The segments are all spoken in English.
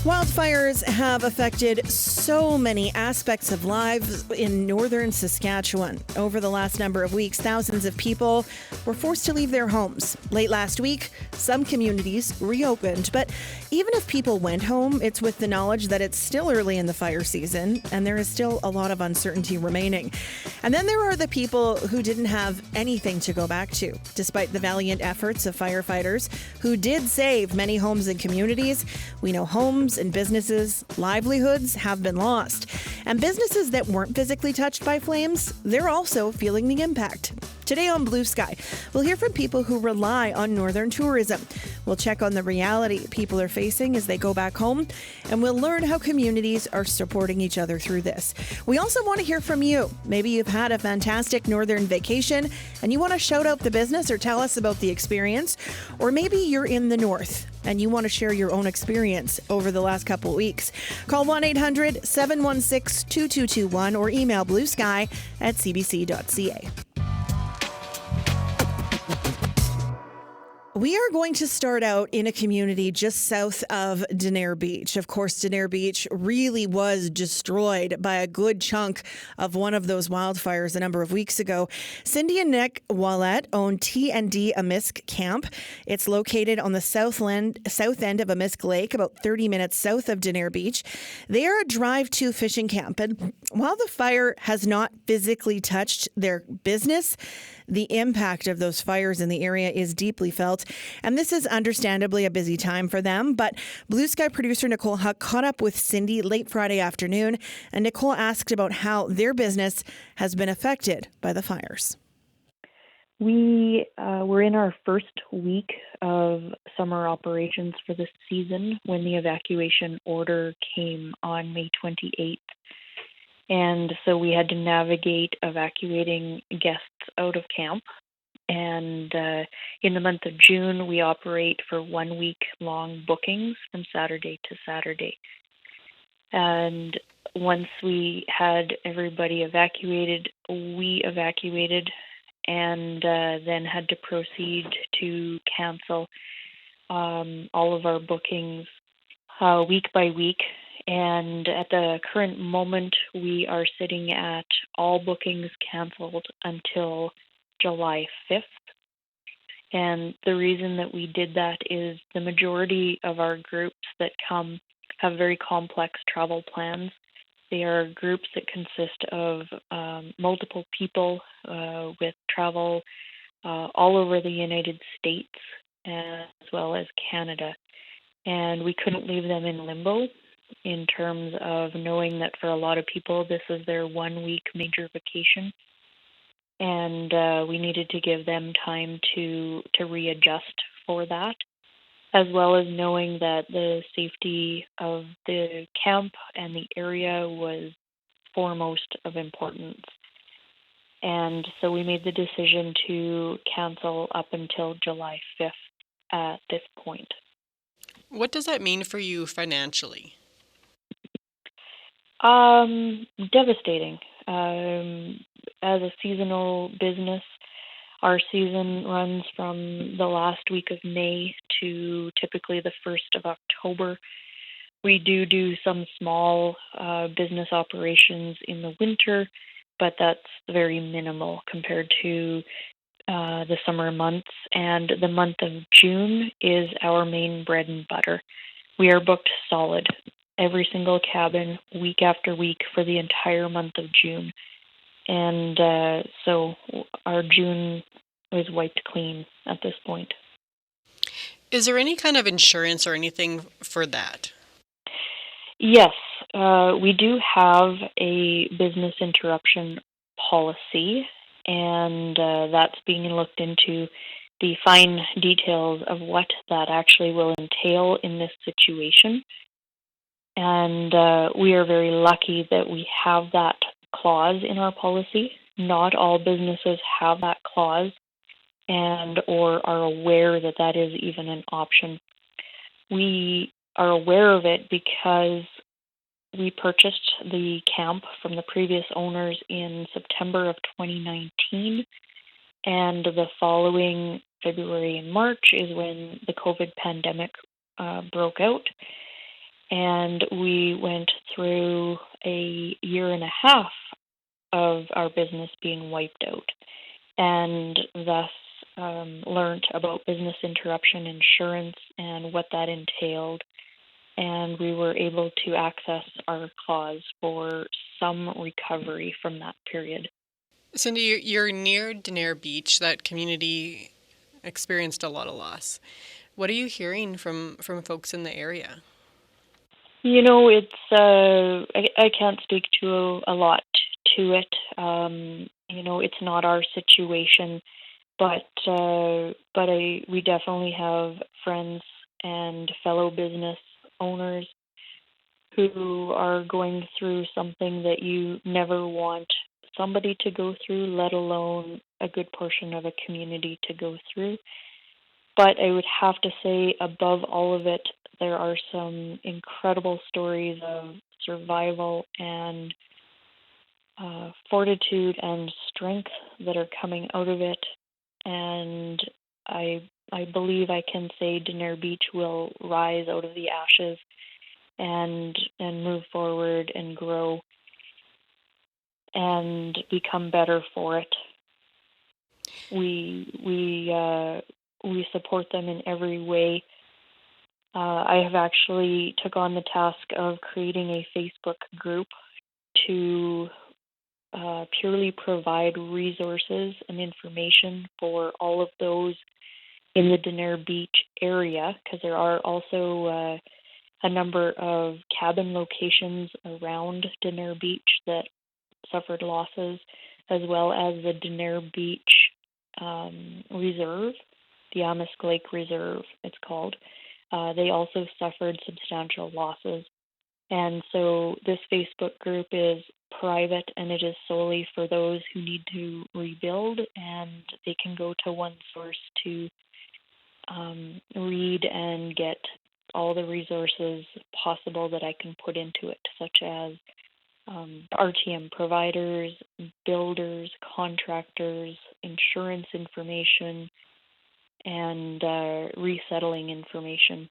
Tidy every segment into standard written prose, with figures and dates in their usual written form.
Wildfires have affected so many aspects of lives in northern Saskatchewan. Over the last number of weeks, thousands of people were forced to leave their homes. Late last week, some communities reopened, but even if people went home, it's with the knowledge that it's still early in the fire season and there is still a lot of uncertainty remaining. And then there are the people who didn't have anything to go back to, despite the valiant efforts of firefighters who did save many homes and communities. We know homes and businesses, livelihoods have been lost. And businesses that weren't physically touched by flames, they're also feeling the impact. Today on Blue Sky, we'll hear from people who rely on northern tourism. We'll check on the reality people are facing as they go back home, and we'll learn how communities are supporting each other through this. We also want to hear from you. Maybe you've had a fantastic northern vacation and you want to shout out the business or tell us about the experience, or maybe you're in the north and you want to share your own experience over the last couple of weeks. Call 1-800-716-2221 or email bluesky@cbc.ca. We are going to start out in a community just south of Denair Beach. Of course, Denair Beach really was destroyed by a good chunk of one of those wildfires a number of weeks ago. Cindy and Nick Wallet own T&D Amisk Camp. It's located on the south end of Amisk Lake, about 30 minutes south of Denair Beach. They are a drive-to fishing camp, and while the fire has not physically touched their business, the impact of those fires in the area is deeply felt, and this is understandably a busy time for them. But Blue Sky producer Nicole Huck caught up with Cindy late Friday afternoon, and Nicole asked about how their business has been affected by the fires. We were in our first week of summer operations for the season when the evacuation order came on May 28th. And so we had to navigate evacuating guests out of camp. And in the month of June, we operate for 1 week long bookings from Saturday to Saturday. And once we had everybody evacuated, we evacuated and then had to proceed to cancel all of our bookings week by week. And at the current moment, we are sitting at all bookings canceled until July 5th. And the reason that we did that is the majority of our groups that come have very complex travel plans. They are groups that consist of multiple people with travel all over the United States as well as Canada. And we couldn't leave them in limbo, in terms of knowing that for a lot of people, this is their 1 week major vacation. And we needed to give them time to readjust for that, as well as knowing that the safety of the camp and the area was foremost of importance. And so we made the decision to cancel up until July 5th at this point. What does that mean for you financially? Devastating. As a seasonal business, our season runs from the last week of May to typically the 1st of October. We do some small business operations in the winter, but that's very minimal compared to the summer months. And the month of June is our main bread and butter. We are booked solid, every single cabin, week after week for the entire month of June. And so our June was wiped clean at this point. Is there any kind of insurance or anything for that? Yes, we do have a business interruption policy, and that's being looked into. The fine details of what that actually will entail in this situation. And we are very lucky that we have that clause in our policy. Not all businesses have that clause and or are aware that that is even an option. We are aware of it because we purchased the camp from the previous owners in September of 2019, and the following February and March is when the COVID pandemic broke out. And we went through a year and a half of our business being wiped out, and thus learned about business interruption insurance and what that entailed. And we were able to access our clause for some recovery from that period. Cindy, you're near Danair Beach. That community experienced a lot of loss. What are you hearing from folks in the area? It's I can't speak to a lot to it. It's not our situation, but we definitely have friends and fellow business owners who are going through something that you never want somebody to go through, let alone a good portion of a community to go through. But I would have to say, above all of it, there are some incredible stories of survival and fortitude and strength that are coming out of it. And I believe I can say Danair Beach will rise out of the ashes and move forward and grow and become better for it. We support them in every way. I have actually took on the task of creating a Facebook group to purely provide resources and information for all of those in the Danair Beach area, because there are also a number of cabin locations around Danair Beach that suffered losses, as well as the Danair Beach Reserve, the Amisk Lake Reserve, it's called. They also suffered substantial losses. And so this Facebook group is private, and it is solely for those who need to rebuild, and they can go to one source to read and get all the resources possible that I can put into it, such as RTM providers, builders, contractors, insurance information, and resettling information.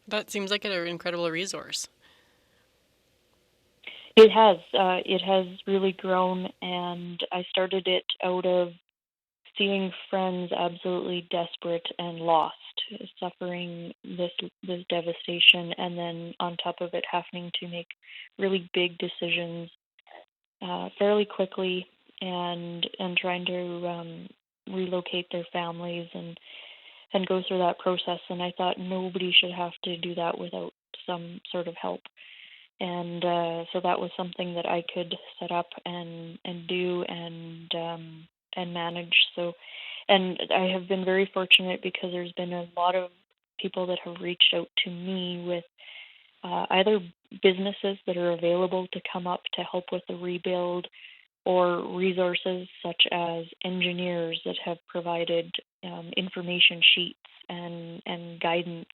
That seems like an incredible resource. It has. It has really grown, and I started it out of seeing friends absolutely desperate and lost, suffering this devastation, and then on top of it, having to make really big decisions fairly quickly, and trying to relocate their families and go through that process. And I thought nobody should have to do that without some sort of help. And so that was something that I could set up and do and manage. So, and I have been very fortunate because there's been a lot of people that have reached out to me with either businesses that are available to come up to help with the rebuild, or resources such as engineers that have provided information sheets and guidance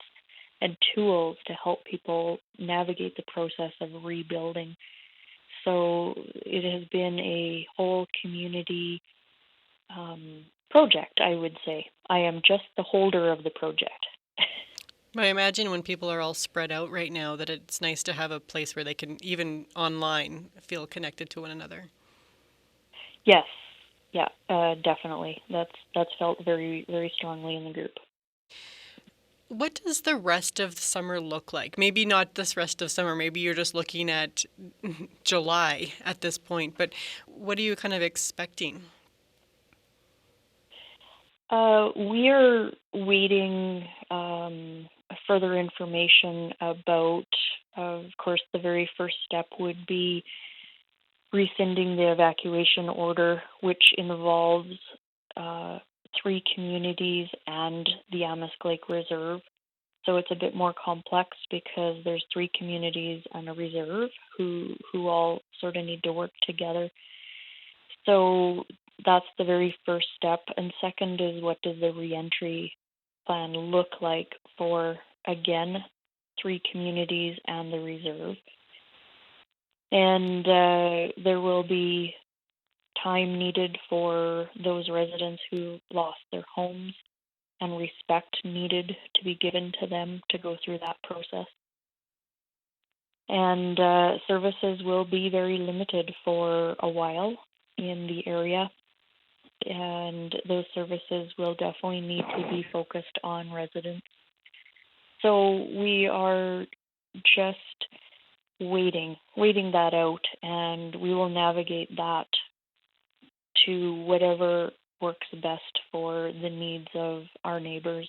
and tools to help people navigate the process of rebuilding. So it has been a whole community project, I would say. I am just the holder of the project. I imagine when people are all spread out right now that it's nice to have a place where they can, even online, feel connected to one another. Yes, yeah, definitely. That's felt very, very strongly in the group. What does the rest of the summer look like? Maybe not this rest of summer, maybe you're just looking at July at this point, but what are you kind of expecting? We are waiting further information about, of course, the very first step would be rescinding the evacuation order, which involves 3 communities and the Amisk Lake Reserve. So it's a bit more complex because there's 3 communities and a reserve who all sort of need to work together. So that's the very first step. And second is, what does the reentry plan look like for, again, 3 communities and the reserve? And there will be time needed for those residents who lost their homes, and respect needed to be given to them to go through that process. And services will be very limited for a while in the area. And those services will definitely need to be focused on residents. So we are just waiting that out, and we will navigate that to whatever works best for the needs of our neighbors.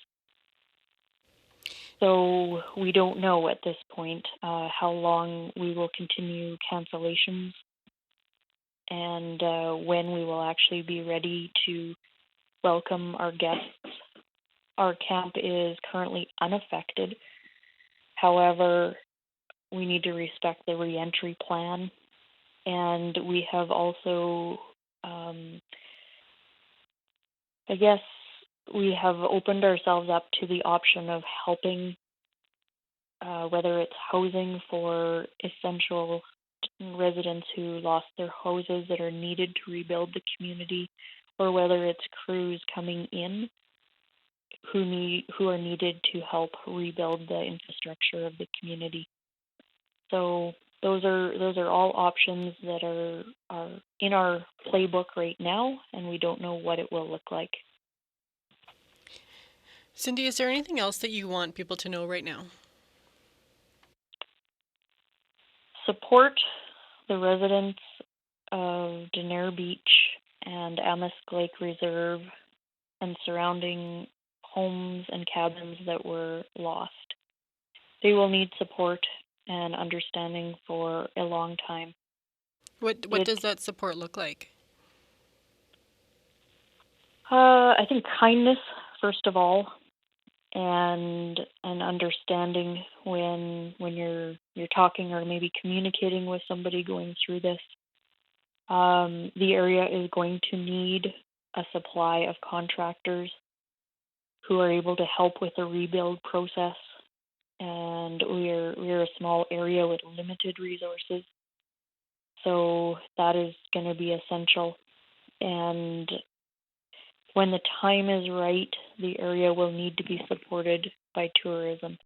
So we don't know at this point how long we will continue cancellations and when we will actually be ready to welcome our guests. Our camp is currently unaffected. However, we need to respect the reentry plan. And we have also, I guess, we have opened ourselves up to the option of helping, whether it's housing for essential residents who lost their houses that are needed to rebuild the community, or whether it's crews coming in who are needed to help rebuild the infrastructure of the community. So those are all options that are in our playbook right now, and we don't know what it will look like. Cindy, is there anything else that you want people to know right now? Support the residents of Denair Beach and Amisk Lake Reserve and surrounding homes and cabins that were lost. They will need support and understanding for a long time. What does that support look like? I think kindness, first of all, and an understanding when you're talking or maybe communicating with somebody going through this. The area is going to need a supply of contractors who are able to help with the rebuild process, and we're a small area with limited resources, so that is going to be essential. And when the time is right, the area will need to be supported by tourism.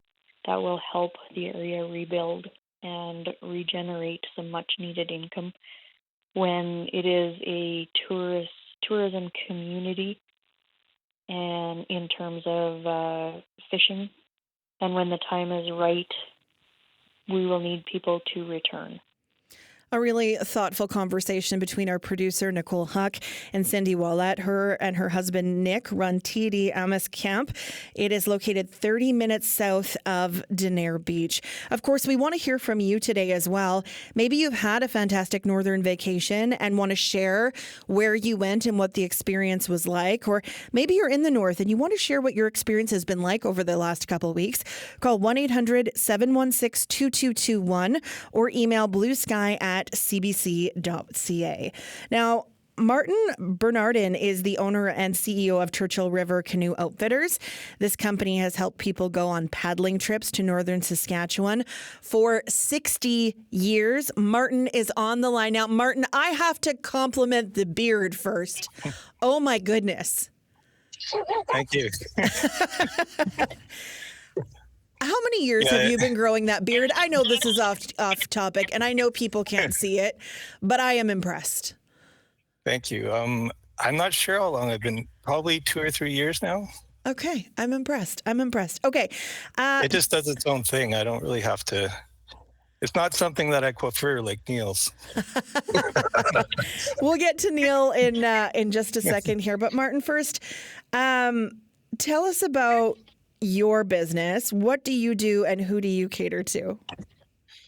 That will help the area rebuild and regenerate some much needed income. When it is a tourism community, and in terms of fishing, and when the time is right, we will need people to return. A really thoughtful conversation between our producer, Nicole Huck, and Cindy Wallet. Her and her husband, Nick, run TD Amisk Camp. It is located 30 minutes south of Denair Beach. Of course, we want to hear from you today as well. Maybe you've had a fantastic northern vacation and want to share where you went and what the experience was like. Or maybe you're in the north and you want to share what your experience has been like over the last couple of weeks. Call 1-800-716-2221 or email bluesky@cbc.ca. Now, Martin Bernardin is the owner and CEO of Churchill River Canoe Outfitters. This company has helped people go on paddling trips to northern Saskatchewan for 60 years. Martin is on the line now. Martin, I have to compliment the beard first. Oh my goodness. Thank you. How many years have you been growing that beard? I know this is off topic, and I know people can't see it, but I am impressed. Thank you. I'm not sure how long I've been, probably 2 or 3 years now. Okay, I'm impressed. Okay. It just does its own thing. I don't really have to, it's not something that I prefer like Neil's. We'll get to Neil in just a second here, but Martin, first, tell us about your business. What do you do and who do you cater to?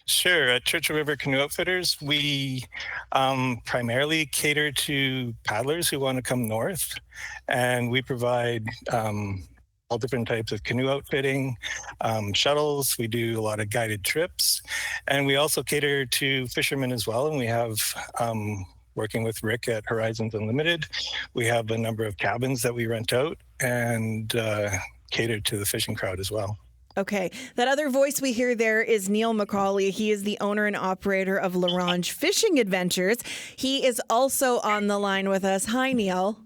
Sure. At Churchill River Canoe Outfitters, we primarily cater to paddlers who want to come north, and we provide all different types of canoe outfitting, shuttles. We do a lot of guided trips, and we also cater to fishermen as well. And we have, working with Rick at Horizons Unlimited, we have a number of cabins that we rent out and cater to the fishing crowd as well. Okay. That other voice we hear there is Neil McCauley. He is the owner and operator of L'Orange Fishing Adventures. He is also on the line with us. Hi, Neil.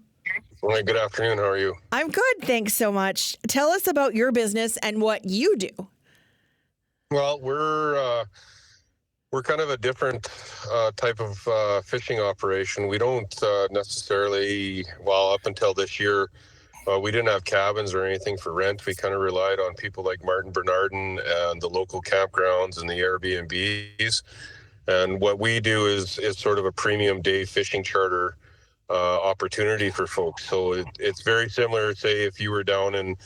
Hi, good afternoon. How are you? I'm good. Thanks so much. Tell us about your business and what you do. Well, we're We're kind of a different type of fishing operation. We don't necessarily, well, up until this year, we didn't have cabins or anything for rent. We kind of relied on people like Martin Bernardin and the local campgrounds and the Airbnbs. And what we do is sort of a premium day fishing charter opportunity for folks. So it's very similar, say, if you were down in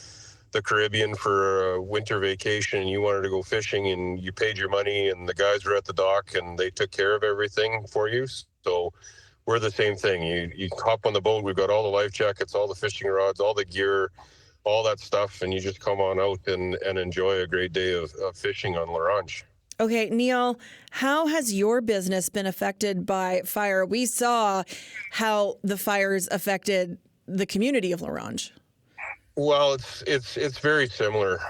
the Caribbean for a winter vacation and you wanted to go fishing and you paid your money and the guys were at the dock and they took care of everything for you. So we're the same thing. You hop on the boat. We've got all the life jackets, all the fishing rods, all the gear, all that stuff, and you just come on out and enjoy a great day of fishing on L'Orange. Okay, Neil, how has your business been affected by fire? We saw how the fires affected the community of L'Orange. Well, it's very similar.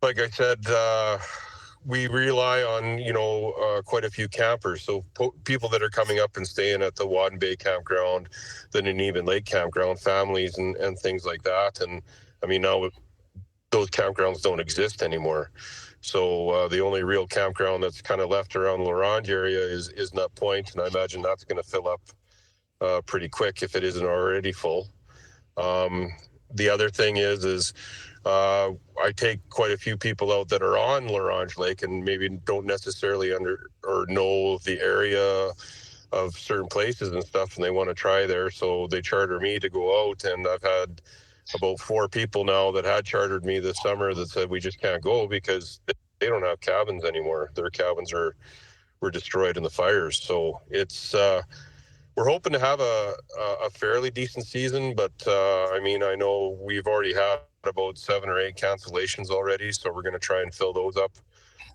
Like I said, we rely on quite a few campers. So people that are coming up and staying at the Wadden Bay campground, the Nuneaton Lake campground, families and things like that. And I mean now those campgrounds don't exist anymore. So the only real campground that's kind of left around L'Orange area is Nut Point, and I imagine that's going to fill up pretty quick if it isn't already full. The other thing is I take quite a few people out that are on L'Orange Lake and maybe don't necessarily know the area of certain places and stuff, and they want to try there. So they charter me to go out, and I've had about 4 people now that had chartered me this summer that said we just can't go because they don't have cabins anymore. Their cabins were destroyed in the fires. So it's we're hoping to have a fairly decent season, but I mean, I know we've already had about 7 or 8 cancellations already, so we're going to try and fill those up.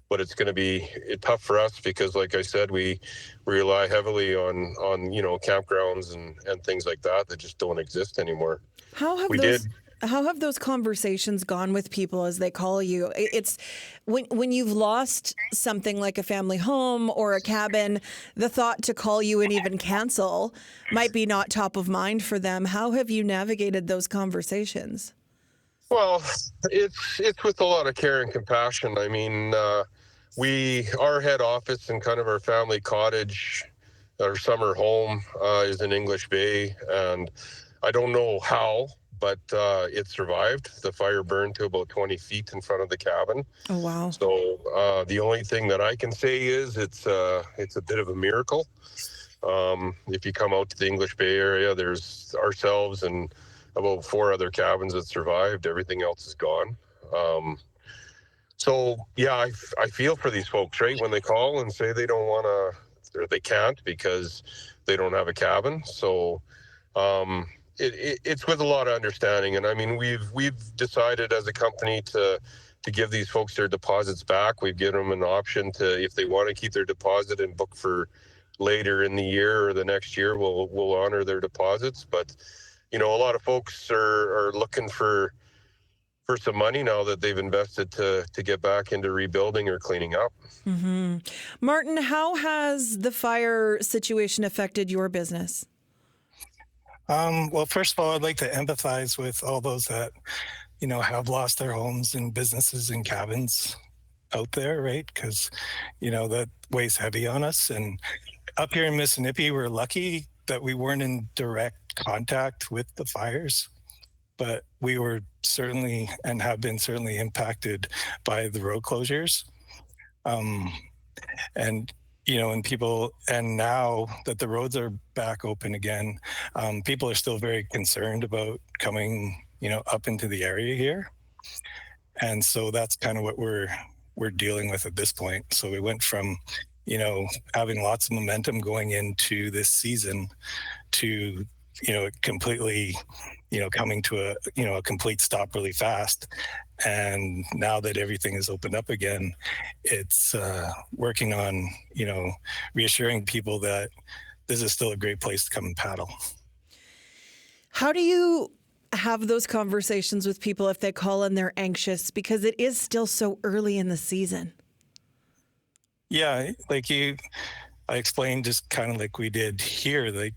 But it's going to be tough for us because, like I said, we rely heavily on campgrounds and things like that just don't exist anymore. How have those conversations gone with people as they call you? It's when you've lost something like a family home or a cabin, the thought to call you and even cancel might be not top of mind for them. How have you navigated those conversations? Well, it's with a lot of care and compassion. I mean, our head office and kind of our family cottage, our summer home is in English Bay, and I don't know how, but it survived. The fire burned to about 20 feet in front of the cabin. Oh, wow. So the only thing that I can say is it's a bit of a miracle. If you come out to the English Bay area, there's ourselves and about 4 other cabins that survived. Everything else is gone. So, yeah, I feel for these folks, right? When they call and say they don't want to, or they can't because they don't have a cabin. So it's with a lot of understanding. And I mean, we've decided as a company to give these folks their deposits back. We've given them an option to, if they want to keep their deposit and book for later in the year or the next year, we'll honor their deposits. But a lot of folks are looking for some money now that they've invested to get back into rebuilding or cleaning up. Mm-hmm. Martin, how has the fire situation affected your business? Well, first of all, I'd like to empathize with all those that, have lost their homes and businesses and cabins out there, right? Because, that weighs heavy on us. And up here in Mississippi, we're lucky that we weren't in direct contact with the fires, but we were certainly and have been certainly impacted by the road closures. And now that the roads are back open again, people are still very concerned about coming, up into the area here. And so that's kind of what we're dealing with at this point. So we went from, having lots of momentum going into this season to, completely, coming to a complete stop really fast. And now that everything is opened up again, it's working on, reassuring people that this is still a great place to come and paddle. How do you have those conversations with people if they call and they're anxious because it is still so early in the season? Yeah, I explained just kind of like we did here,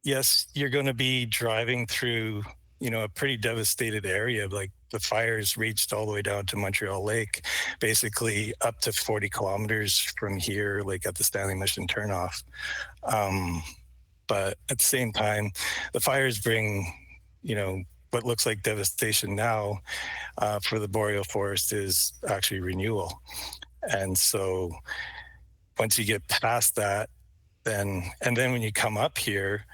yes, you're going to be driving through, a pretty devastated area. Like the fires reached all the way down to Montreal Lake, basically up to 40 kilometers from here, like at the Stanley Mission turnoff. But at the same time, the fires bring, what looks like devastation now for the boreal forest is actually renewal. And so once you get past that, then when you come up here,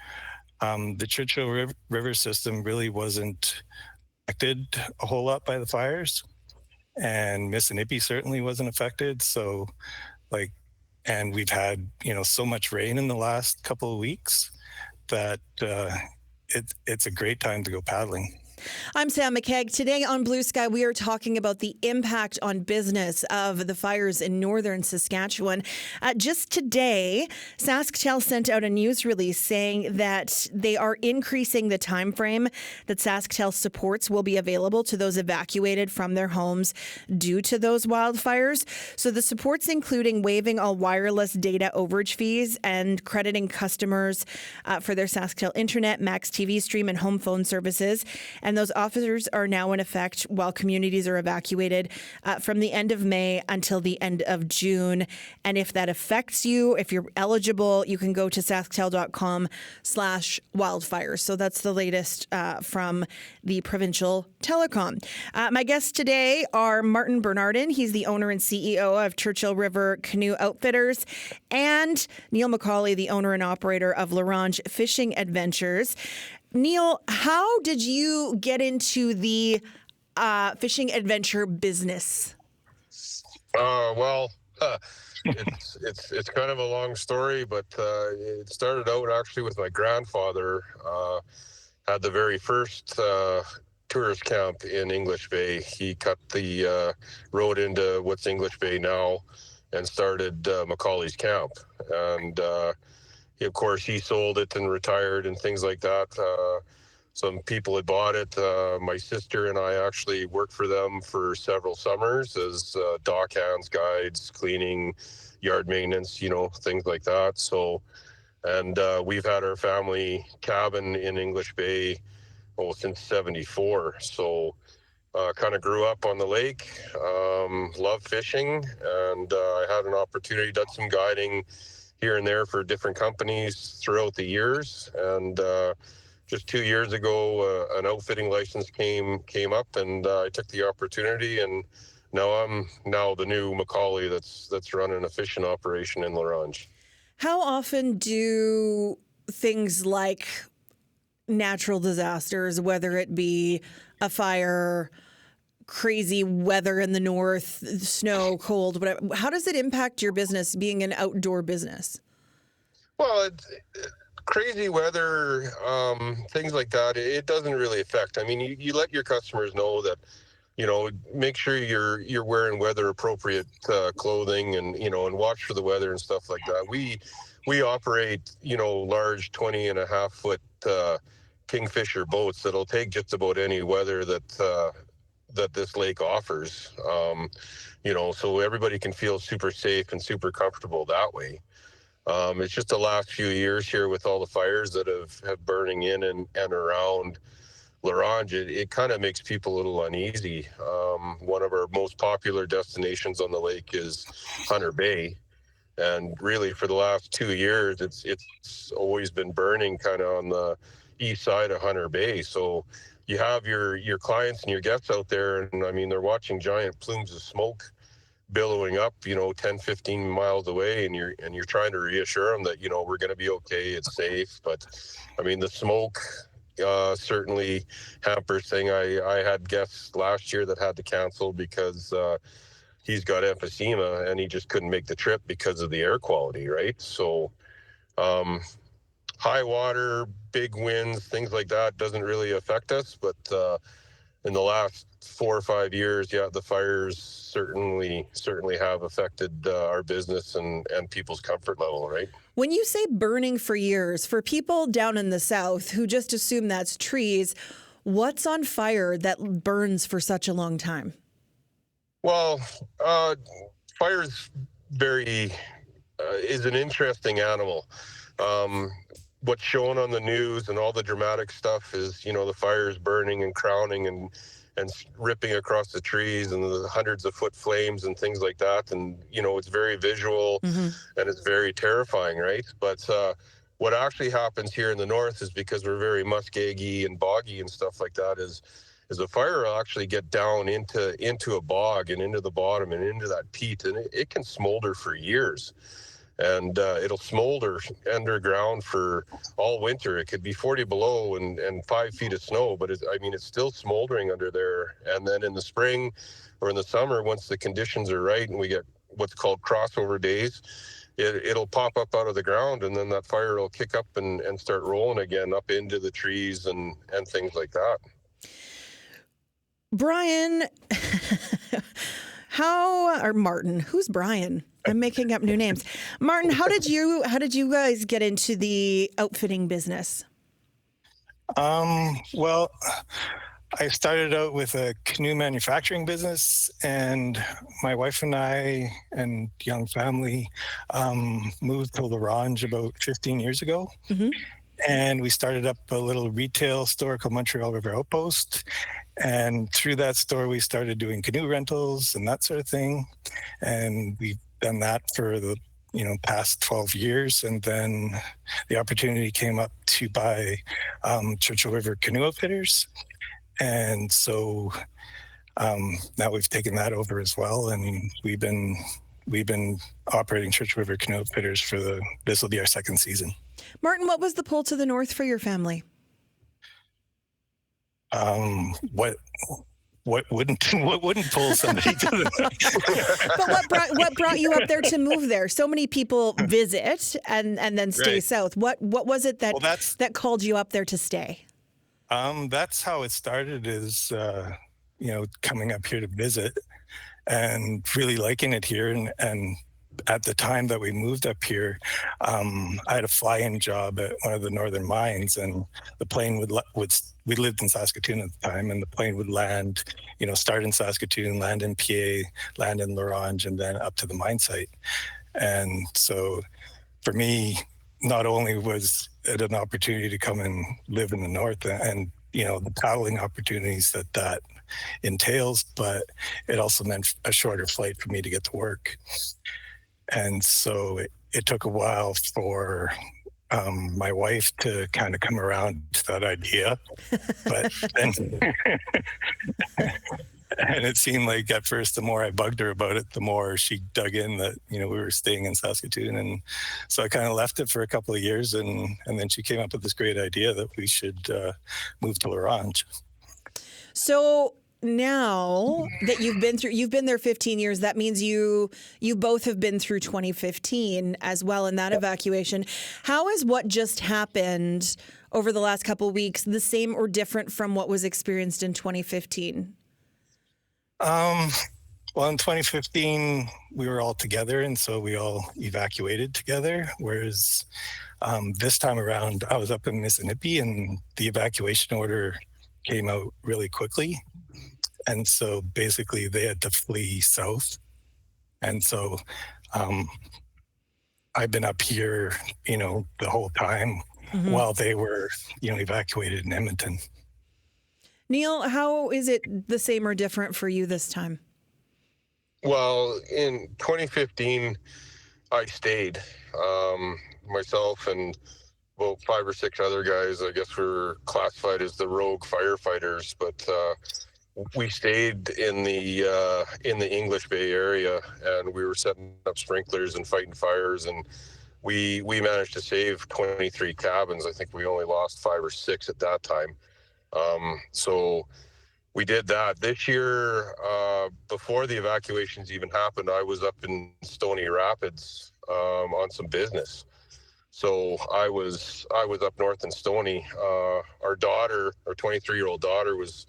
the Churchill River system really wasn't affected a whole lot by the fires, and Mississippi certainly wasn't affected. So and we've had, so much rain in the last couple of weeks that it's a great time to go paddling. I'm Sam McKeag. Today on Blue Sky, we are talking about the impact on business of the fires in northern Saskatchewan. Just today, SaskTel sent out a news release saying that they are increasing the time frame that SaskTel supports will be available to those evacuated from their homes due to those wildfires. So the support's including waiving all wireless data overage fees and crediting customers for their SaskTel Internet, Max TV Stream, and home phone services. And those offers are now in effect while communities are evacuated from the end of May until the end of June. And if that affects you, if you're eligible, you can go to sasktel.com/wildfires. So that's the latest from the provincial telecom. My guests today are Martin Bernardin. He's the owner and CEO of Churchill River Canoe Outfitters, and Neil McCauley, the owner and operator of L'Orange Fishing Adventures. Neil, how did you get into the fishing adventure business? It's kind of a long story, but it started out actually with my grandfather. Had the very first tourist camp in English Bay. He cut the road into what's English Bay now and started Macaulay's Camp. And of course, he sold it and retired and things like that. Some people had bought it. My sister and I actually worked for them for several summers as dock hands, guides, cleaning, yard maintenance, things like that. So, and we've had our family cabin in English Bay since '74. So, kind of grew up on the lake, love fishing, and I had an opportunity, done some guiding here and there for different companies throughout the years. And just 2 years ago, an outfitting license came up, and I took the opportunity. And now I'm the new McCauley that's running a fishing operation in L'Orange. How often do things like natural disasters, whether it be a fire, crazy weather in the north, snow, cold, whatever, how does it impact your business being an outdoor business? Well, crazy weather, things like that, it doesn't really affect. I mean, you let your customers know that, make sure you're wearing weather appropriate clothing and, and watch for the weather and stuff like that. We operate, large 20.5 foot Kingfisher boats that'll take just about any weather that this lake offers, so everybody can feel super safe and super comfortable that way. It's just the last few years here with all the fires that have burning in and around L'Orange, it kind of makes people a little uneasy. One of our most popular destinations on the lake is Hunter Bay. And really for the last 2 years, it's always been burning kind of on the east side of Hunter Bay. So you have your clients and your guests out there, and I mean, they're watching giant plumes of smoke billowing up, 10, 15 miles away, and you're trying to reassure them that, we're going to be okay, it's safe. But I mean, the smoke certainly hampers thing. I had guests last year that had to cancel because he's got emphysema and he just couldn't make the trip because of the air quality, right? So high water, big winds, things like that doesn't really affect us. But in the last 4 or 5 years, the fires certainly have affected our business and people's comfort level, right? When you say burning for years, for people down in the south who just assume that's trees, what's on fire that burns for such a long time? Well, fire's is an interesting animal. What's shown on the news and all the dramatic stuff is, the fires burning and crowning and ripping across the trees and the hundreds of foot flames and things like that. And, it's very visual and it's very terrifying, right? But what actually happens here in the north is, because we're very muskeggy and boggy and stuff like that, is a fire will actually get down into a bog and into the bottom and into that peat, and it can smolder for years. And it'll smolder underground for all winter. It could be 40 below and 5 feet of snow, but it's still smoldering under there. And then in the spring or in the summer, once the conditions are right and we get what's called crossover days, it'll pop up out of the ground, and then that fire will kick up and start rolling again up into the trees and things like that. Brian, or Martin, who's Brian? I'm making up new names. Martin, how did you guys get into the outfitting business? Well, I started out with a canoe manufacturing business, and my wife and I and young family moved to L'Orange about 15 years ago. And we started up a little retail store called Montreal River Outpost. And through that store, we started doing canoe rentals and that sort of thing. And we've done that for the past 12 years. And then the opportunity came up to buy Churchill River Canoe Outfitters. And so now we've taken that over as well. And we've been operating Churchill River Canoe Outfitters this will be our second season. Martin, what was the pull to the north for your family? What wouldn't pull somebody to the But what brought you up there to move there? So many people visit and then stay south. What was it that called you up there to stay? That's how it started, is coming up here to visit and really liking it here. And at the time that we moved up here, I had a fly-in job at one of the northern mines, and the plane we lived in Saskatoon at the time, and the plane would land, start in Saskatoon, land in PA, land in L'Orange, and then up to the mine site. And so for me, not only was it an opportunity to come and live in the north and the paddling opportunities that entails, but it also meant a shorter flight for me to get to work. And so it took a while for my wife to kind of come around to that idea, but then, and it seemed like at first the more I bugged her about it, the more she dug in that we were staying in Saskatoon. And so I kind of left it for a couple of years, and then she came up with this great idea that we should move to L'Orange. So now that you've been there 15 years, that means you both have been through 2015 as well in that evacuation. How is what just happened over the last couple of weeks the same or different from what was experienced in 2015? Well, in 2015, we were all together, and so we all evacuated together, whereas this time around, I was up in Mississippi, and the evacuation order came out really quickly. And so basically they had to flee south. And so I've been up here, the whole time while they were, evacuated in Edmonton. Neil, how is it the same or different for you this time? Well, in 2015, I stayed. Myself and about 5 or 6 other guys, I guess we were classified as the rogue firefighters, but we stayed in the English Bay area, and we were setting up sprinklers and fighting fires, and we managed to save 23 cabins. I think we only lost 5 or 6 at that time. So we did that. This year, before the evacuations even happened, I was up in Stony Rapids on some business. So I was up north in Stony. Our daughter, our 23-year-old daughter, was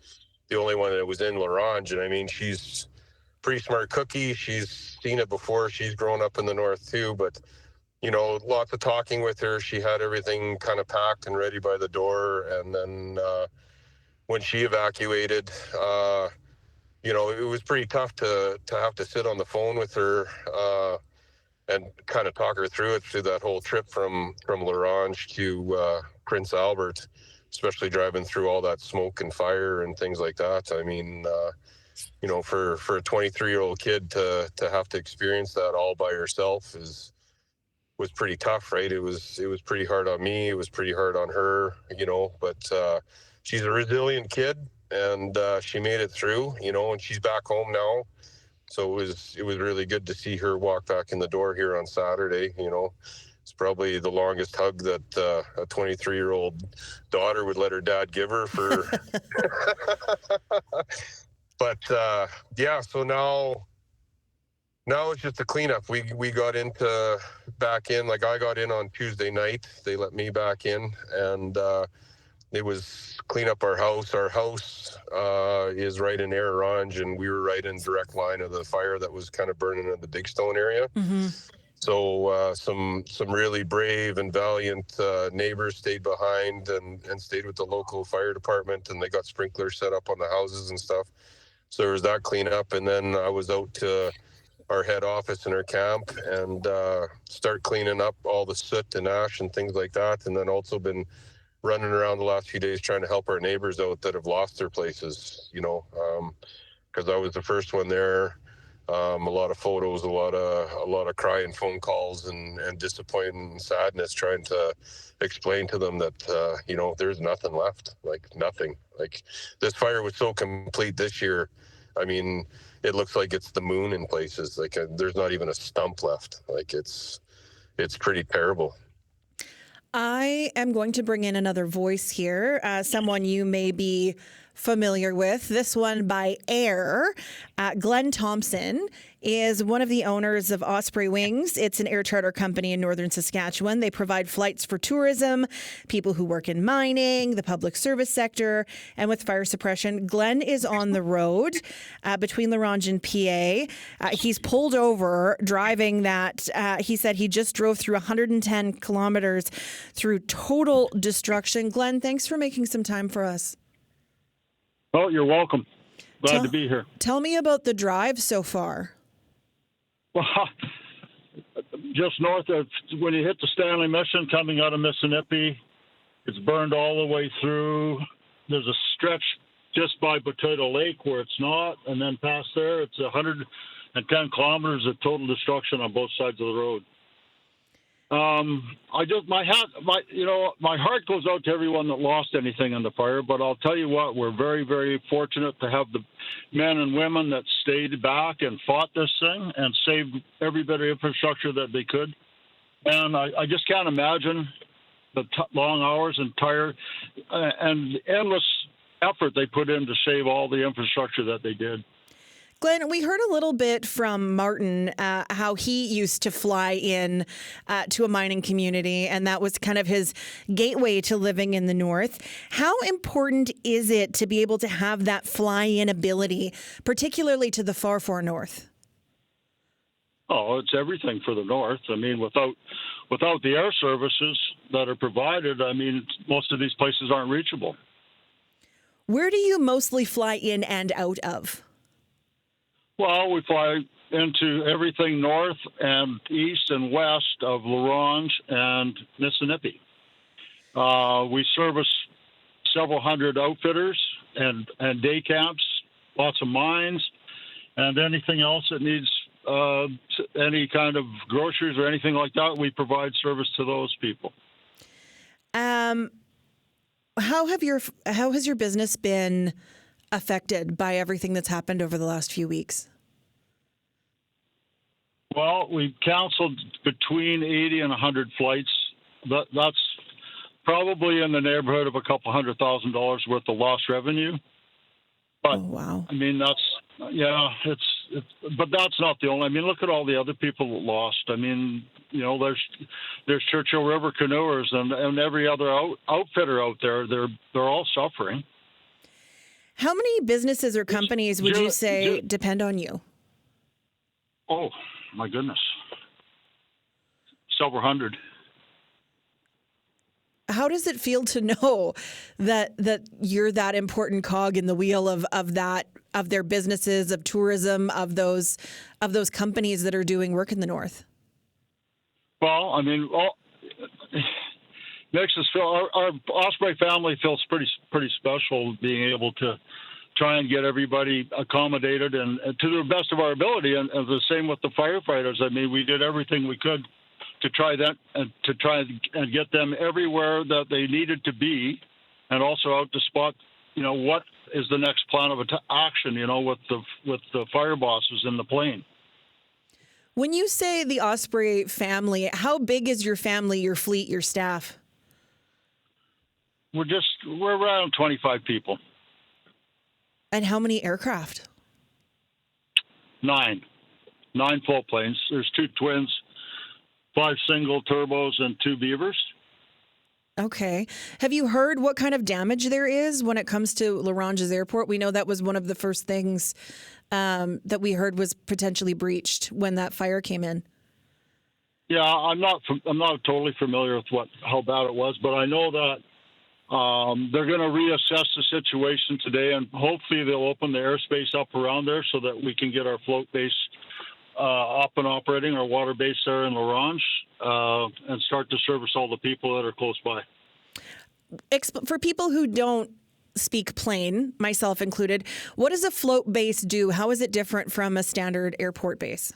the only one that was in L'Orange. And I mean, she's a pretty smart cookie. She's seen it before. She's grown up in the north too, but lots of talking with her. She had everything kind of packed and ready by the door. And then when she evacuated, it was pretty tough to have to sit on the phone with her and kind of talk her through that whole trip from L'Orange to Prince Albert. especially driving through all that smoke and fire and things like that. I mean, for a 23-year-old kid to have to experience that all by herself was pretty tough, right? It was pretty hard on me. It was pretty hard on her, but she's a resilient kid, and she made it through, and she's back home now. So it was really good to see her walk back in the door here on Saturday. It's probably the longest hug that a 23-year-old daughter would let her dad give her for. But so now it's just a cleanup. We got back in, like I got in on Tuesday night. They let me back in, and it was clean up our house. Our house is right in Orange, and we were right in direct line of the fire that was kind of burning in the Big Stone area. Mm-hmm. So some really brave and valiant neighbors stayed behind and stayed with the local fire department, and they got sprinklers set up on the houses and stuff. So there was that cleanup, and then I was out to our head office in our camp and start cleaning up all the soot and ash and things like that, and then also been running around the last few days trying to help our neighbors out that have lost their places, because I was the first one there. A lot of photos, a lot of crying phone calls and disappointment and sadness, trying to explain to them that there's nothing left, like nothing. Like this fire was so complete this year. I mean, it looks like it's the moon in places. Like there's not even a stump left. Like it's pretty terrible. I am going to bring in another voice here, someone you may be familiar with. This one by air. Glenn Thompson is one of the owners of Osprey Wings. It's an air charter company in Northern Saskatchewan. They provide flights for tourism, people who work in mining, the public service sector, and with fire suppression. Glenn is on the road between Larange and PA. He's pulled over driving that. He said he just drove through 110 kilometers through total destruction. Glenn, thanks for making some time for us. Oh, you're welcome. Glad to be here. Tell me about the drive so far. Well, just north of, when you hit the Stanley Mission coming out of Mississippi, it's burned all the way through. There's a stretch just by Potato Lake where it's not, and then past there, it's 110 kilometers of total destruction on both sides of the road. My heart goes out to everyone that lost anything in the fire, but I'll tell you what, we're very, very fortunate to have the men and women that stayed back and fought this thing and saved every bit of infrastructure that they could. And I just can't imagine the long hours and tired and endless effort they put in to save all the infrastructure that they did. Glenn, we heard a little bit from Martin how he used to fly in to a mining community, and that was kind of his gateway to living in the north. How important is it to be able to have that fly-in ability, particularly to the far, far north? Oh, it's everything for the north. I mean, without the air services that are provided, I mean, most of these places aren't reachable. Where do you mostly fly in and out of? Well, we fly into everything north and east and west of Larange and Mississippi. We service several hundred outfitters and day camps, lots of mines, and anything else that needs any kind of groceries or anything like that. We provide service to those people. How has your business been affected by everything that's happened over the last few weeks? Well, we've canceled between 80 and 100 flights. That's probably in the neighborhood of a couple $100,000 worth of lost revenue. But, oh, wow. I mean, but that's not the only. I mean, look at all the other people that lost. I mean, there's Churchill River canoers and every other outfitter out there. They're all suffering. How many businesses or companies would you say depend on you? Oh, my goodness. Several hundred. How does it feel to know that you're that important cog in the wheel of their businesses, of tourism, of those companies that are doing work in the north? Well, I mean, makes us feel our Osprey family feels pretty special being able to try and get everybody accommodated and to the best of our ability. And the same with the firefighters. I mean, we did everything we could to try and get them everywhere that they needed to be, and also out to spot, what is the next plan of action, with the fire bosses in the plane. When you say the Osprey family, how big is your family, your fleet, your staff? We're around 25 people. And how many aircraft? 9 full planes. There's 2 twins, 5 single turbos, and 2 Beavers. Okay. Have you heard what kind of damage there is when it comes to Larange's airport? We know that was one of the first things that we heard was potentially breached when that fire came in. Yeah, I'm not totally familiar with how bad it was, but I know that they're going to reassess the situation today, and hopefully they'll open the airspace up around there so that we can get our float base up and operating, our water base there in Larange, and start to service all the people that are close by. For people who don't speak plain, myself included, what does a float base do? How is it different from a standard airport base?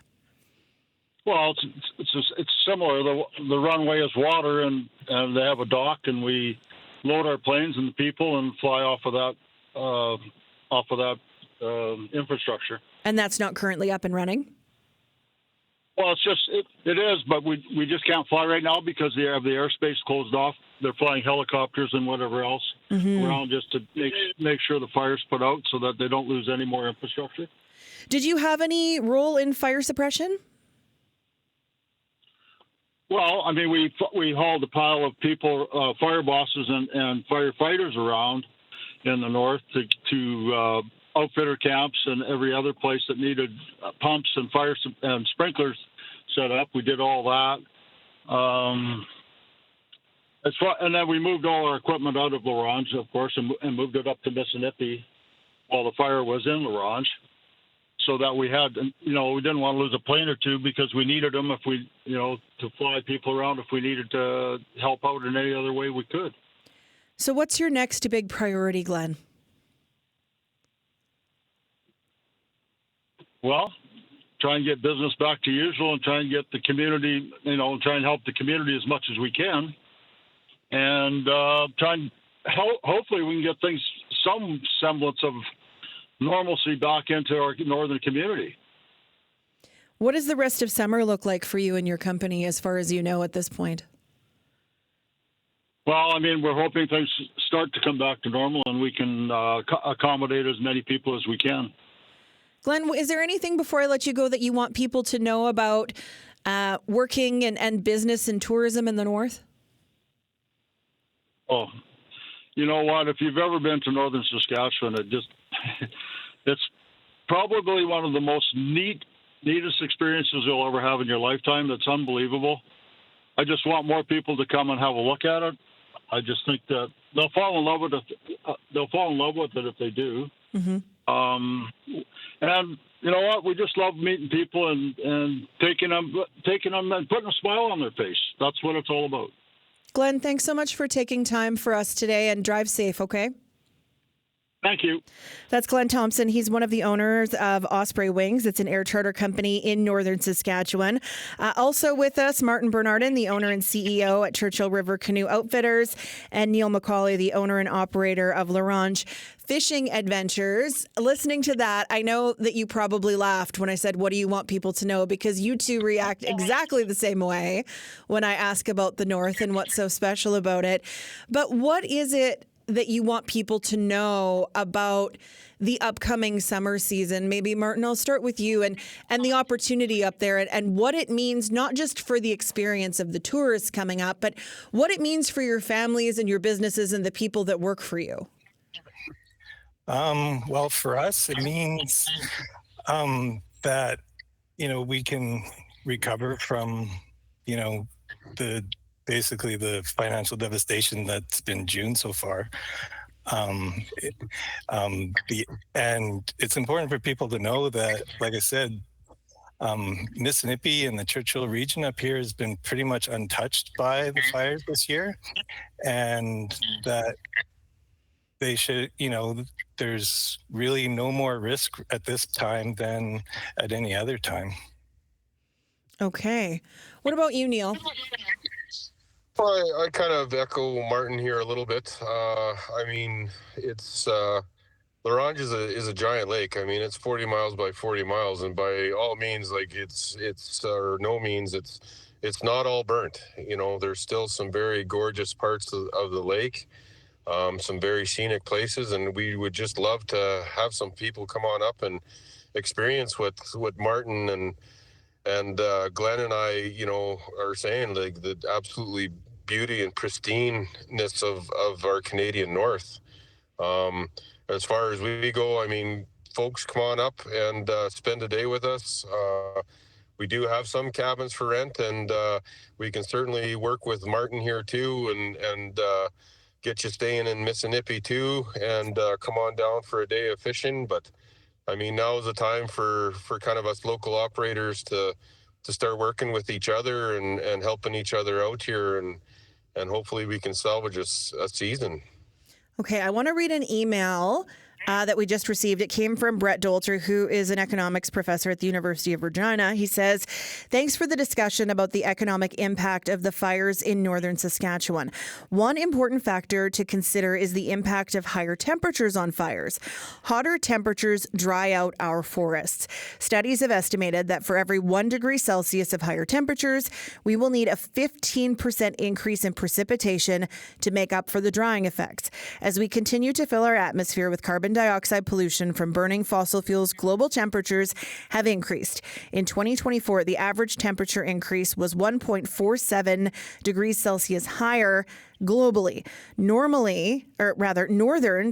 Well, it's similar. The runway is water, and they have a dock, and we load our planes and the people and fly off of that infrastructure. And that's not currently up and running? Well, it is, but we just can't fly right now because they have the airspace closed off. They're flying helicopters and whatever else around just to make sure the fire's put out so that they don't lose any more infrastructure. Did you have any role in fire suppression? Well, I mean, we hauled a pile of people, fire bosses and firefighters around in the north to outfitter camps and every other place that needed pumps and fire and sprinklers set up. We did all that. And then we moved all our equipment out of Larange, of course, and moved it up to Mississippi while the fire was in Larange, so that we had, we didn't want to lose a plane or two because we needed them if we, to fly people around if we needed to help out in any other way we could. So what's your next big priority, Glenn? Well, try and get business back to usual and try and get the community, and try and help the community as much as we can. And hopefully we can get some semblance of normalcy back into our northern community. What does the rest of summer look like for you and your company as far as you know at this point? Well, I mean, we're hoping things start to come back to normal and we can accommodate as many people as we can. Glenn, is there anything before I let you go that you want people to know about working and business and tourism in the north? Oh, you know what? If you've ever been to Northern Saskatchewan, it's probably one of the most neatest experiences you'll ever have in your lifetime. That's unbelievable. I just want more people to come and have a look at it. I just think that they'll fall in love with it. They'll fall in love with it if they do. Mm-hmm. And you know what? We just love meeting people and taking them and putting a smile on their face. That's what it's all about. Glenn, thanks so much for taking time for us today, and drive safe, okay? Thank you. That's Glenn Thompson. He's one of the owners of Osprey Wings. It's an air charter company in Northern Saskatchewan. Also with us, Martin Bernardin, the owner and CEO at Churchill River Canoe Outfitters, and Neil McCauley, the owner and operator of Larange Fishing Adventures. Listening to that, I know that you probably laughed when I said, what do you want people to know? Because you two react exactly the same way when I ask about the North and what's so special about it. But what is it that you want people to know about the upcoming summer season? Maybe, Martin, I'll start with you and the opportunity up there and what it means, not just for the experience of the tourists coming up, but what it means for your families and your businesses and the people that work for you. Well, for us, it means that, we can recover from, basically the financial devastation that's been June so far. And it's important for people to know that, like I said, Mississippi and the Churchill region up here has been pretty much untouched by the fires this year, and that they should, there's really no more risk at this time than at any other time. Okay. What about you, Neil? Well, I kind of echo Martin here a little bit. I mean, it's La Ronge is a giant lake. I mean, it's 40 miles by 40 miles, and by all means, like it's or no means, it's not all burnt. There's still some very gorgeous parts of the lake, some very scenic places, and we would just love to have some people come on up and experience what Martin and Glenn and I, are saying, like the absolutely beauty and pristineness of our Canadian North. As far as we go, I mean, folks, come on up and spend a day with us. We do have some cabins for rent, and we can certainly work with Martin here too, and get you staying in Mississippi too, and come on down for a day of fishing. But I mean, now is the time for kind of us local operators to start working with each other and helping each other out here, and hopefully we can salvage a season. Okay, I want to read an email that we just received. It came from Brett Dolter, who is an economics professor at the University of Regina. He says, thanks for the discussion about the economic impact of the fires in northern Saskatchewan. One important factor to consider is the impact of higher temperatures on fires. Hotter temperatures dry out our forests. Studies have estimated that for every 1 degree Celsius of higher temperatures, we will need a 15% increase in precipitation to make up for the drying effects. As we continue to fill our atmosphere with carbon dioxide pollution from burning fossil fuels, global temperatures have increased. In 2024, the average temperature increase was 1.47 degrees Celsius higher globally. Northern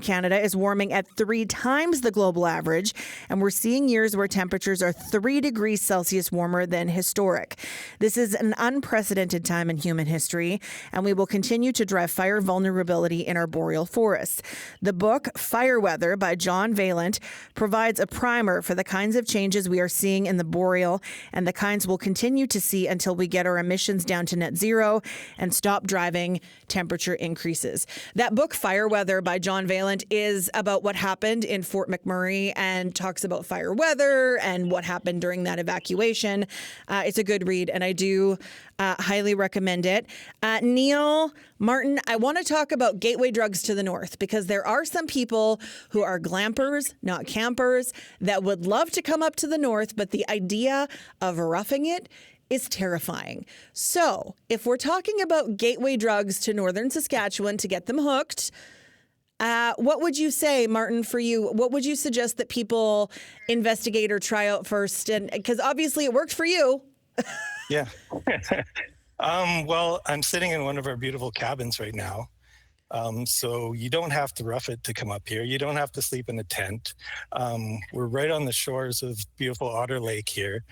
Canada is warming at 3 times the global average, and we're seeing years where temperatures are 3 degrees Celsius warmer than historic. This is an unprecedented time in human history, and we will continue to drive fire vulnerability in our boreal forests. The book Fire Weather by John Vaillant provides a primer for the kinds of changes we are seeing in the boreal and the kinds we'll continue to see until we get our emissions down to net zero and stop driving temperature increases. That book, Fire Weather by John Vaillant, is about what happened in Fort McMurray and talks about fire weather and what happened during that evacuation. It's a good read, and I do highly recommend it. Neil, Martin, I want to talk about gateway drugs to the north, because there are some people who are glampers, not campers, that would love to come up to the north, but the idea of roughing it is terrifying. So if we're talking about gateway drugs to northern Saskatchewan to get them hooked, what would you say, Martin, for you? What would you suggest that people investigate or try out first? And because obviously it worked for you. Yeah. Well, I'm sitting in one of our beautiful cabins right now. So you don't have to rough it to come up here. You don't have to sleep in a tent. We're right on the shores of beautiful Otter Lake here.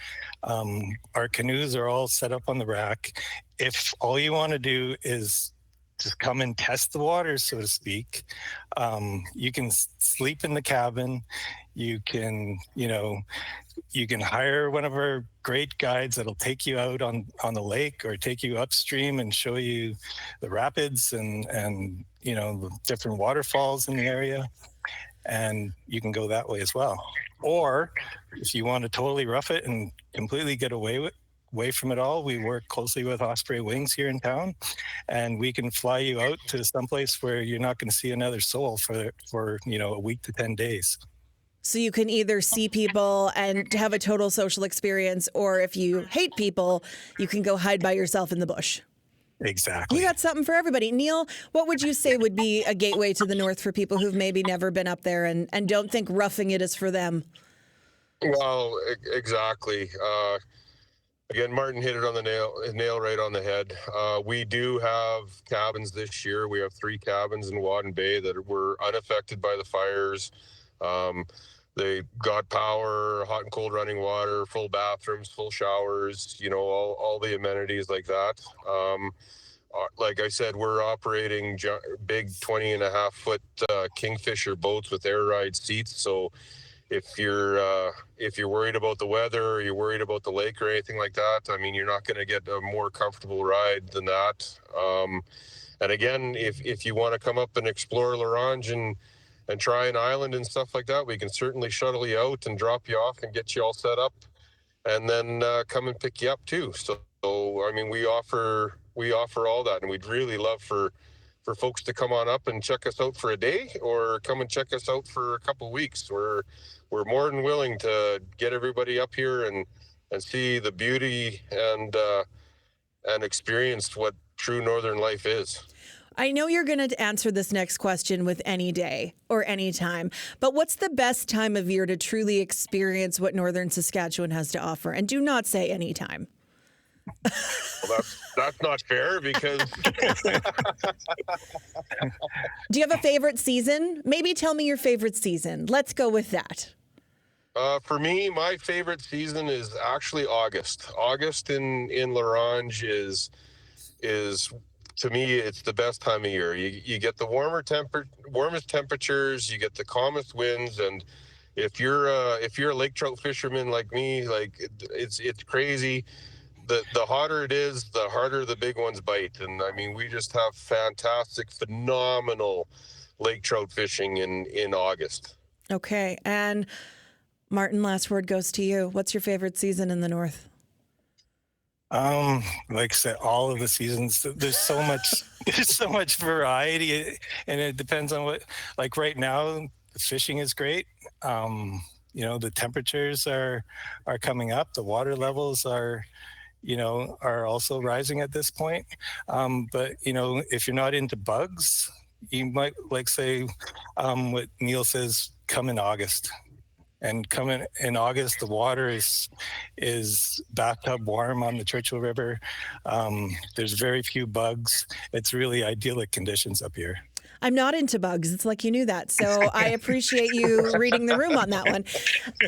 Our canoes are all set up on the rack. If all you want to do is just come and test the waters, so to speak, you can sleep in the cabin. You can hire one of our great guides that'll take you out on the lake or take you upstream and show you the rapids and the different waterfalls in the area. And you can go that way as well. Or if you want to totally rough it and completely get away from it all, we work closely with Osprey Wings here in town, and we can fly you out to someplace where you're not going to see another soul for a week to 10 days. So you can either see people and have a total social experience, or if you hate people, you can go hide by yourself in the bush. Exactly. You got something for everybody. Neil, what would you say would be a gateway to the north for people who've maybe never been up there and don't think roughing it is for them? Well, exactly. Again, Martin hit it on the nail right on the head. We do have cabins this year. We have 3 cabins in Wadden Bay that were unaffected by the fires. They got power, hot and cold running water, full bathrooms, full showers, all the amenities like that. Like I said, we're operating big 20.5-foot Kingfisher boats with air ride seats. So if you're worried about the weather or you're worried about the lake or anything like that, I mean, you're not going to get a more comfortable ride than that. And again, if you want to come up and explore La Ronge and try an island and stuff like that, we can certainly shuttle you out and drop you off and get you all set up, and then come and pick you up too. So I mean, we offer all that, and we'd really love for folks to come on up and check us out for a day, or come and check us out for a couple of weeks. We're more than willing to get everybody up here and see the beauty and experience what true northern life is. I know you're going to answer this next question with any day or any time, but what's the best time of year to truly experience what Northern Saskatchewan has to offer? And do not say any time. Well, that's not fair, because Do you have a favorite season? Maybe tell me your favorite season. Let's go with that. For me, my favorite season is actually August. August in La Ronge is to me, it's the best time of year. You get the warmest temperatures, you get the calmest winds, and if you're a lake trout fisherman like me, like it's crazy. The hotter it is, the harder the big ones bite. And I mean, we just have fantastic, phenomenal lake trout fishing in August. Okay. And Martin, last word goes to you. What's your favorite season in the north? Like I said, all of the seasons, there's so much variety, and it depends on what, like right now, the fishing is great. The temperatures are coming up. The water levels are also rising at this point. But if you're not into bugs, you might say what Neil says, come in August. And coming in August, the water is bathtub warm on the Churchill River. There's very few bugs. It's really idyllic conditions up here. I'm not into bugs. It's like you knew that. So I appreciate you reading the room on that one.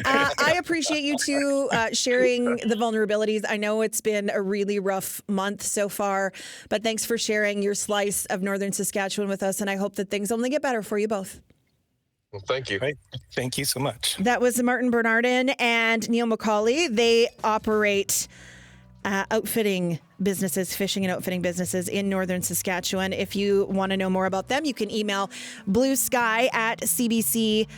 I appreciate you two sharing the vulnerabilities. I know it's been a really rough month so far, but thanks for sharing your slice of Northern Saskatchewan with us. And I hope that things only get better for you both. Well, thank you. Right. Thank you so much. That was Martin Bernardin and Neil McCauley. They operate outfitting businesses, fishing and outfitting businesses in Northern Saskatchewan. If you want to know more about them, you can email bluesky@cbc.ca.